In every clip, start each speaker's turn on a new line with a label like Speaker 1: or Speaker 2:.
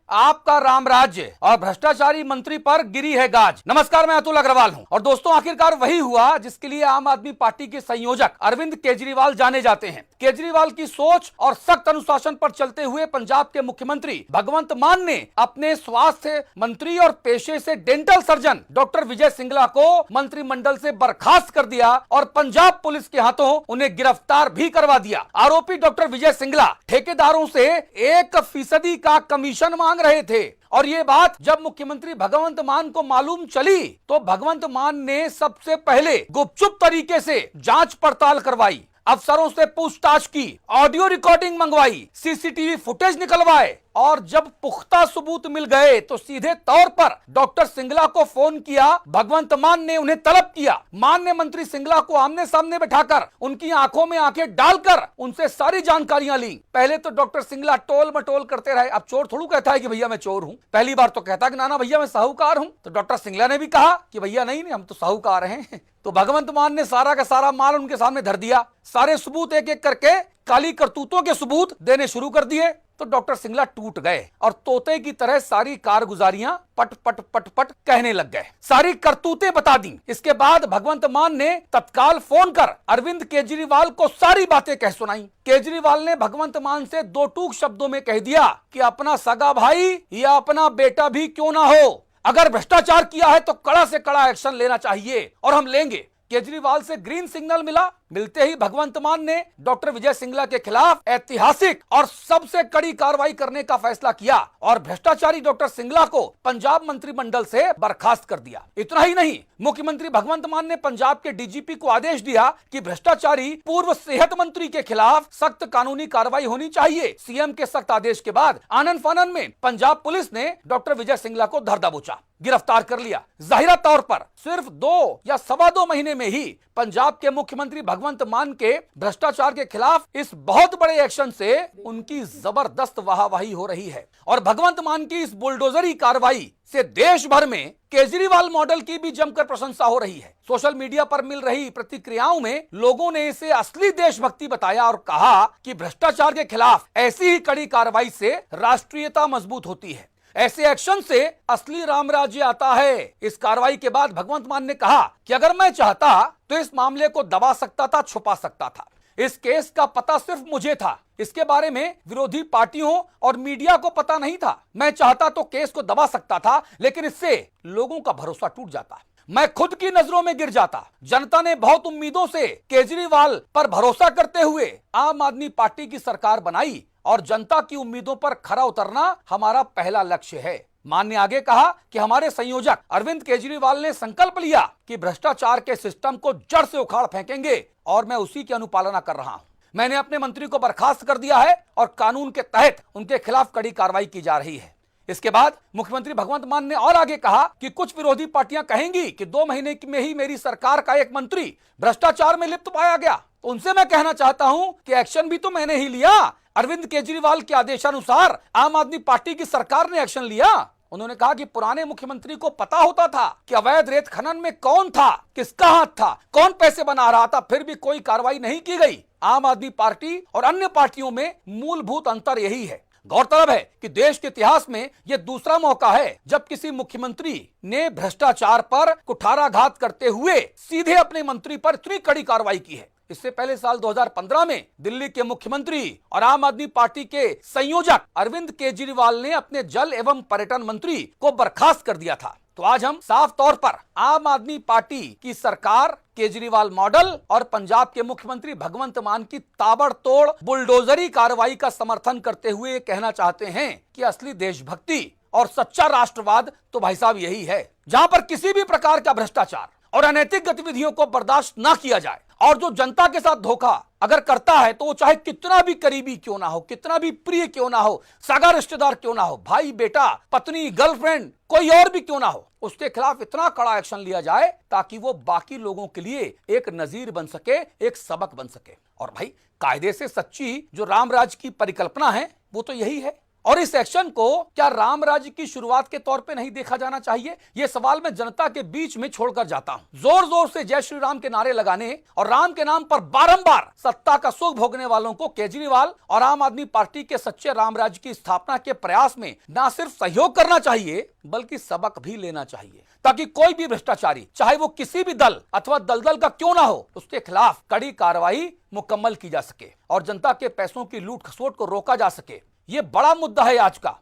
Speaker 1: आपका राम राज्य और भ्रष्टाचारी मंत्री पर गिरी है गाज। नमस्कार, मैं अतुल अग्रवाल हूं। और दोस्तों, आखिरकार वही हुआ जिसके लिए आम आदमी पार्टी के संयोजक अरविंद केजरीवाल जाने जाते हैं। केजरीवाल की सोच और सख्त अनुशासन पर चलते हुए पंजाब के मुख्यमंत्री भगवंत मान ने अपने स्वास्थ्य मंत्री और पेशे से डेंटल सर्जन डॉक्टर विजय सिंगला को मंत्रिमंडल से बर्खास्त कर दिया और पंजाब पुलिस के हाथों उन्हें गिरफ्तार भी करवा दिया। आरोपी डॉक्टर विजय सिंगला ठेकेदारों से 1% का कमीशन मांग रहे थे और ये बात जब मुख्यमंत्री भगवंत मान को मालूम चली तो भगवंत मान ने सबसे पहले गुपचुप तरीके से जांच पड़ताल करवाई, अफसरों से पूछताछ की, ऑडियो रिकॉर्डिंग मंगवाई, सीसीटीवी फुटेज निकलवाए और जब पुख्ता सबूत मिल गए तो सीधे तौर पर डॉक्टर सिंगला को फोन किया। भगवंत मान ने उन्हें तलब किया। मान ने मंत्री सिंगला को आमने सामने बैठाकर उनकी आंखों में आंखें डालकर उनसे सारी जानकारियां ली। पहले तो डॉक्टर सिंगला टोल मटोल करते रहे। अब चोर थोड़ू कहता है कि भैया मैं चोर हूं। पहली बार तो कहता कि नाना भैया मैं साहूकार हूं। तो डॉक्टर सिंगला ने भी कहा कि भैया नहीं हम तो साहूकार हैं। तो भगवंत मान ने सारा का सारा माल उनके सामने धर दिया। सारे सबूत एक एक करके काली करतूतों के सबूत देने शुरू कर दिए। तो डॉक्टर सिंगला टूट गए और तोते की तरह सारी कारगुजारियां पट पट पट पट कहने लग गए, सारी करतूतें बता दी। इसके बाद भगवंत मान ने तत्काल फोन कर अरविंद केजरीवाल को सारी बातें कह सुनाई। केजरीवाल ने भगवंत मान से दो टूक शब्दों में कह दिया कि अपना सगा भाई या अपना बेटा भी क्यों ना हो, अगर भ्रष्टाचार किया है तो कड़ा से कड़ा एक्शन लेना चाहिए और हम लेंगे। केजरीवाल से ग्रीन सिग्नल मिला। मिलते ही भगवंत मान ने डॉक्टर विजय सिंगला के खिलाफ ऐतिहासिक और सबसे कड़ी कार्रवाई करने का फैसला किया और भ्रष्टाचारी डॉक्टर सिंगला को पंजाब मंत्रिमंडल से बर्खास्त कर दिया। इतना ही नहीं, मुख्यमंत्री भगवंत मान ने पंजाब के डीजीपी को आदेश दिया कि भ्रष्टाचारी पूर्व सेहत मंत्री के खिलाफ सख्त कानूनी कार्रवाई होनी चाहिए। सीएम के सख्त आदेश के बाद आनन फानन में पंजाब पुलिस ने डॉक्टर विजय सिंगला को धर दबोचा, गिरफ्तार कर लिया। जाहिरा तौर पर सिर्फ 2 या सवा 2 महीने में ही पंजाब के मुख्यमंत्री भगवंत मान के भ्रष्टाचार के खिलाफ इस बहुत बड़े एक्शन से उनकी जबरदस्त वाहवाही हो रही है। और भगवंत मान की इस बुलडोजरी कार्रवाई से देश भर में केजरीवाल मॉडल की भी जमकर प्रशंसा हो रही है। सोशल मीडिया पर मिल रही प्रतिक्रियाओं में लोगों ने इसे असली देशभक्ति बताया और कहा कि भ्रष्टाचार के खिलाफ ऐसी ही कड़ी कार्रवाई से राष्ट्रीयता मजबूत होती है, ऐसे एक्शन से असली राम राज्य आता है। इस कार्रवाई के बाद भगवंत मान ने कहा कि अगर मैं चाहता तो इस मामले को दबा सकता था, छुपा सकता था। इस केस का पता सिर्फ मुझे था, इसके बारे में विरोधी पार्टियों और मीडिया को पता नहीं था। मैं चाहता तो केस को दबा सकता था, लेकिन इससे लोगों का भरोसा टूट जाता, मैं खुद की नजरों में गिर जाता। जनता ने बहुत उम्मीदों से केजरीवाल पर भरोसा करते हुए आम आदमी पार्टी की सरकार बनाई और जनता की उम्मीदों पर खरा उतरना हमारा पहला लक्ष्य है। मान ने आगे कहा कि हमारे संयोजक अरविंद केजरीवाल ने संकल्प लिया कि भ्रष्टाचार के सिस्टम को जड़ से उखाड़ फेंकेंगे और मैं उसी की अनुपालना कर रहा हूं। मैंने अपने मंत्री को बर्खास्त कर दिया है और कानून के तहत उनके खिलाफ कड़ी कार्रवाई की जा रही है। इसके बाद मुख्यमंत्री भगवंत मान ने और आगे कहा कि कुछ विरोधी पार्टियां कहेंगी कि 2 महीने में ही मेरी सरकार का एक मंत्री भ्रष्टाचार में लिप्त पाया गया। तो उनसे मैं कहना चाहता हूं कि एक्शन भी तो मैंने ही लिया। अरविंद केजरीवाल के आदेशानुसार आम आदमी पार्टी की सरकार ने एक्शन लिया। उन्होंने कहा कि पुराने मुख्यमंत्री को पता होता था कि अवैध रेत खनन में कौन था, किसका हाथ था, कौन पैसे बना रहा था, फिर भी कोई कार्रवाई नहीं की गई। आम आदमी पार्टी और अन्य पार्टियों में मूलभूत अंतर यही है। गौरतलब है कि देश के इतिहास में यह दूसरा मौका है जब किसी मुख्यमंत्री ने भ्रष्टाचार पर कुठाराघात करते हुए सीधे अपने मंत्री पर इतनी कड़ी कार्रवाई की है। इससे पहले साल 2015 में दिल्ली के मुख्यमंत्री और आम आदमी पार्टी के संयोजक अरविंद केजरीवाल ने अपने जल एवं पर्यटन मंत्री को बर्खास्त कर दिया था। तो आज हम साफ तौर पर आम आदमी पार्टी की सरकार, केजरीवाल मॉडल और पंजाब के मुख्यमंत्री भगवंत मान की ताबड़तोड़ बुलडोजरी कार्रवाई का समर्थन करते हुए कहना चाहते हैं कि असली देशभक्ति और सच्चा राष्ट्रवाद तो भाई साहब यही है, जहां पर किसी भी प्रकार का भ्रष्टाचार और अनैतिक गतिविधियों को बर्दाश्त ना किया जाए और जो जनता के साथ धोखा अगर करता है तो वो चाहे कितना भी करीबी क्यों ना हो, कितना भी प्रिय क्यों ना हो, सगा रिश्तेदार क्यों ना हो, भाई बेटा, पत्नी, गर्लफ्रेंड, कोई और भी क्यों ना हो, उसके खिलाफ इतना कड़ा एक्शन लिया जाए ताकि वो बाकी लोगों के लिए एक नजीर बन सके, एक सबक बन सके। और भाई कायदे से सच्ची जो राम राज की परिकल्पना है वो तो यही है और इस एक्शन को क्या राम राज्य की शुरुआत के तौर पे नहीं देखा जाना चाहिए? यह सवाल मैं जनता के बीच में छोड़कर जाता हूं। जोर जोर से जय श्री राम के नारे लगाने और राम के नाम पर बारंबार सत्ता का सुख भोगने वालों को केजरीवाल और आम आदमी पार्टी के सच्चे राम राज्य की स्थापना के प्रयास में न सिर्फ सहयोग करना चाहिए बल्कि सबक भी लेना चाहिए, ताकि कोई भी भ्रष्टाचारी, चाहे वो किसी भी दल अथवा दलदल का क्यों ना हो, उसके खिलाफ कड़ी कार्रवाई मुकम्मल की जा सके और जनता के पैसों की लूट खसोट को रोका जा सके। ये बड़ा मुद्दा है आज का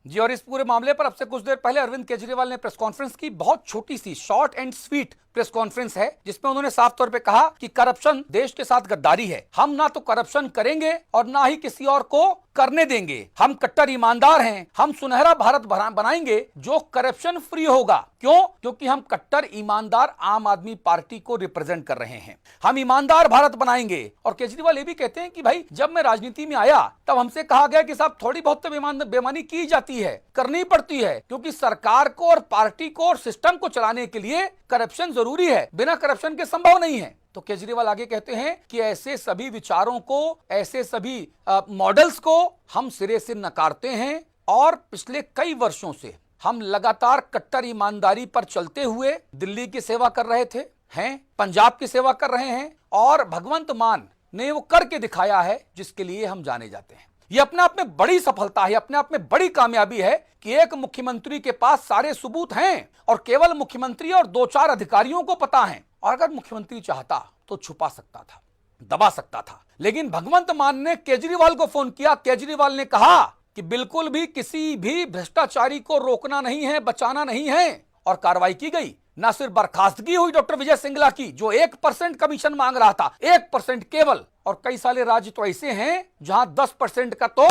Speaker 1: जी। और इस पूरे मामले पर अब से कुछ देर पहले अरविंद केजरीवाल ने प्रेस कॉन्फ्रेंस की। बहुत छोटी सी short and sweet press conference है जिसमें उन्होंने साफ तौर पे कहा कि करप्शन देश के साथ गद्दारी है। हम ना तो करप्शन करेंगे और ना ही किसी और को करने देंगे। हम कट्टर ईमानदार हैं। हम सुनहरा भारत बनाएंगे जो करप्शन फ्री होगा। क्यों? क्योंकि हम कट्टर ईमानदार आम आदमी पार्टी को रिप्रेजेंट कर रहे हैं। हम ईमानदार भारत बनाएंगे। और केजरीवाल ये भी कहते हैं कि भाई जब मैं राजनीति में आया तब हमसे कहा गया कि साहब थोड़ी बहुत तो बेईमानी की जाती है, करनी पड़ती है, क्योंकि सरकार को और पार्टी को और सिस्टम को चलाने के लिए करप्शन जरूरी है, बिना करप्शन के संभव नहीं है। तो केजरीवाल आगे कहते हैं कि ऐसे सभी विचारों को, ऐसे सभी मॉडल्स को हम सिरे से नकारते हैं और पिछले कई वर्षों से हम लगातार कट्टर ईमानदारी पर चलते हुए दिल्ली की सेवा कर रहे थे, हैं पंजाब की सेवा कर रहे हैं और भगवंत मान ने वो करके दिखाया है जिसके लिए हम जाने जाते हैं। ये अपने आप में बड़ी सफलता है, अपने आप में बड़ी कामयाबी है कि एक मुख्यमंत्री के पास सारे सबूत हैं और केवल मुख्यमंत्री और 2-4 अधिकारियों को पता है। और अगर मुख्यमंत्री चाहता तो छुपा सकता था, दबा सकता था, लेकिन भगवंत मान ने केजरीवाल को फोन किया। केजरीवाल ने कहा कि बिल्कुल भी किसी भी भ्रष्टाचारी को रोकना नहीं है, बचाना नहीं है, और कार्रवाई की गई। न सिर्फ बर्खास्तगी हुई डॉक्टर विजय सिंगला की जो 1% कमीशन मांग रहा था, 1% केवल। और कई सारे राज्य तो ऐसे हैं जहां 10% का तो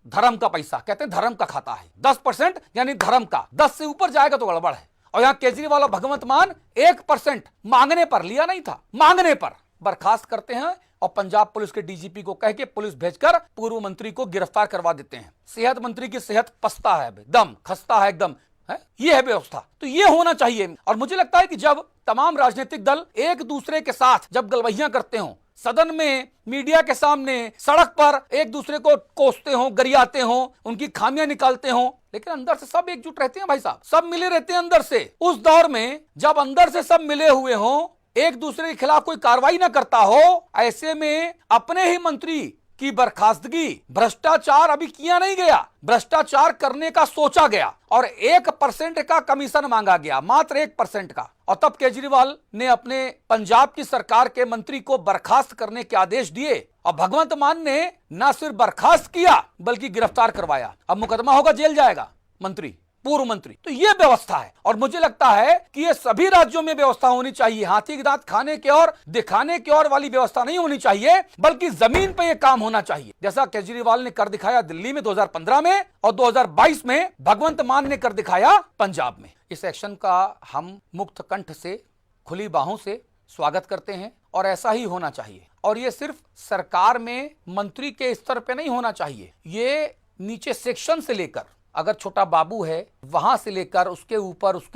Speaker 1: धर्म का पैसा, कहते हैं धर्म का खाता है, 10% यानी धर्म का, 10 से ऊपर जाएगा तो गड़बड़ है। और यहां केजरीवाल और भगवंत मान 1% मांगने पर, लिया नहीं था, मांगने पर बर्खास्त करते हैं और पंजाब पुलिस के डीजीपी को कह के पुलिस भेजकर पूर्व मंत्री को गिरफ्तार करवा देते हैं। सेहत मंत्री की सेहत पछता है, एकदम खस्ता है, एकदम है, ये है व्यवस्था। तो ये होना चाहिए। और मुझे लगता है कि जब तमाम राजनीतिक दल एक दूसरे के साथ जब गलवहियां करते हो, सदन में, मीडिया के सामने, सड़क पर एक दूसरे को कोसते हो, गरियाते हो, उनकी खामियां निकालते हो, लेकिन अंदर से सब एकजुट रहते हैं भाई साहब, सब मिले रहते हैं अंदर से। उस दौर में जब अंदर से सब मिले हुए हो, एक दूसरे के खिलाफ कोई कार्रवाई ना करता हो, ऐसे में अपने ही मंत्री की बर्खास्तगी, भ्रष्टाचार अभी किया नहीं गया, भ्रष्टाचार करने का सोचा गया और 1% का कमीशन मांगा गया, मात्र 1% का। और तब केजरीवाल ने अपने पंजाब की सरकार के मंत्री को बर्खास्त करने के आदेश दिए और भगवंत मान ने न सिर्फ बर्खास्त किया बल्कि गिरफ्तार करवाया। अब मुकदमा होगा, जेल जाएगा मंत्री, पूर्व मंत्री। तो यह व्यवस्था है और मुझे लगता है कि यह सभी राज्यों में व्यवस्था होनी चाहिए। हाथी के दांत खाने के और दिखाने के और वाली व्यवस्था नहीं होनी चाहिए, बल्कि जमीन पे यह काम होना चाहिए। जैसा केजरीवाल ने कर दिखाया दिल्ली में 2015 में और 2022 में भगवंत मान ने कर दिखाया पंजाब में। इस एक्शन का हम मुक्त कंठ से, खुली बाहों से स्वागत करते हैं और ऐसा ही होना चाहिए। और यह सिर्फ सरकार में मंत्री के स्तर पे नहीं होना चाहिए, ये नीचे सेक्शन से लेकर, अगर छोटा बाबू है वहां से लेकर उसके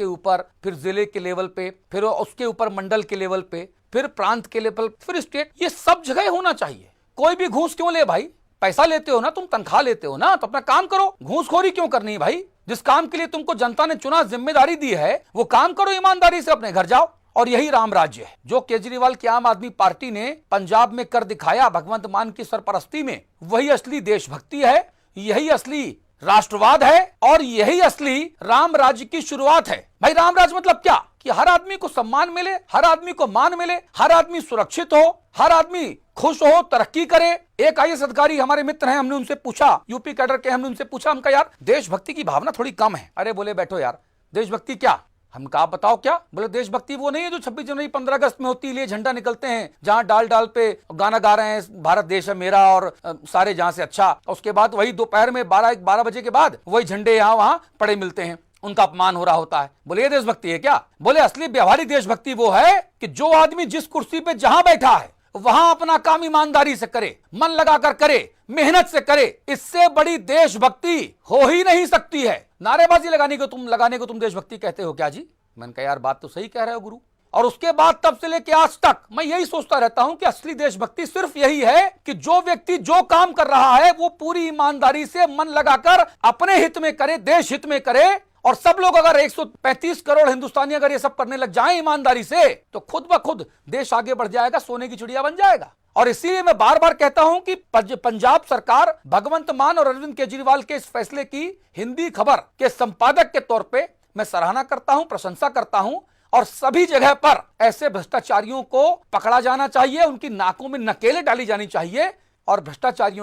Speaker 1: ऊपर फिर जिले के लेवल पे, फिर उसके ऊपर मंडल के लेवल पे, फिर प्रांत के लेवल, फिर स्टेट, ये सब जगह होना चाहिए। कोई भी घूस क्यों ले भाई? पैसा लेते हो ना, तुम तनख्वाह लेते हो ना, तो अपना काम करो। घूसखोरी क्यों करनी है भाई? जिस काम के लिए तुमको जनता ने चुना, जिम्मेदारी दी है, वो काम करो, ईमानदारी से अपने घर जाओ। और यही राम राज्य है जो केजरीवाल की आम आदमी पार्टी ने पंजाब में कर दिखाया भगवंत मान की सरपरस्ती में। वही असली देशभक्ति है, यही असली राष्ट्रवाद है और यही असली राम राज्य की शुरुआत है। भाई राम राज्य मतलब क्या? कि हर आदमी को सम्मान मिले, हर आदमी को मान मिले, हर आदमी सुरक्षित हो, हर आदमी खुश हो, तरक्की करे। एक आईएएस अधिकारी हमारे मित्र हैं, हमने उनसे पूछा, यूपी कैडर के, हमने उनसे पूछा, उनका यार देशभक्ति की भावना थोड़ी कम है। अरे बोले बैठो यार, देशभक्ति क्या? हम कहा बताओ क्या? बोले देशभक्ति वो नहीं है जो 26 जनवरी 15 अगस्त में होती है, लिए झंडा निकलते हैं, जहां डाल डाल पे गाना गा रहे हैं, भारत देश है मेरा और सारे जहां से अच्छा। उसके बाद वही दोपहर में 12 बजे के बाद वही झंडे यहाँ वहां पड़े मिलते हैं, उनका अपमान हो रहा होता है। बोले ये देशभक्ति है क्या? बोले असली व्यवहारिक देशभक्ति वो है कि जो आदमी जिस कुर्सी पे जहां बैठा है वहां अपना काम ईमानदारी से करे, मन लगाकर करे, मेहनत से करे। इससे बड़ी देशभक्ति हो ही नहीं सकती है। नारेबाजी लगाने को तुम देशभक्ति कहते हो क्या जी? मैंने कहा यार बात तो सही कह रहे हो गुरु, और उसके बाद तब से लेकर आज तक मैं यही सोचता रहता हूं कि असली देशभक्ति सिर्फ यही है कि जो व्यक्ति जो काम कर रहा है वो पूरी ईमानदारी से मन लगाकर अपने हित में करे, देश हित में करे। और सब लोग अगर 135 करोड़ हिंदुस्तानी अगर ये सब करने लग जाएं ईमानदारी से, तो खुद ब खुद देश आगे बढ़ जाएगा, सोने की चिड़िया बन जाएगा। और इसीलिए मैं बार बार कहता हूं कि पंजाब सरकार भगवंत मान और अरविंद केजरीवाल के इस फैसले की हिंदी खबर के संपादक के तौर पे मैं सराहना करता हूं, प्रशंसा करता हूं। और सभी जगह पर ऐसे भ्रष्टाचारियों को पकड़ा जाना चाहिए, उनकी नाकों में नकेले डाली जानी चाहिए और भ्रष्टाचारियों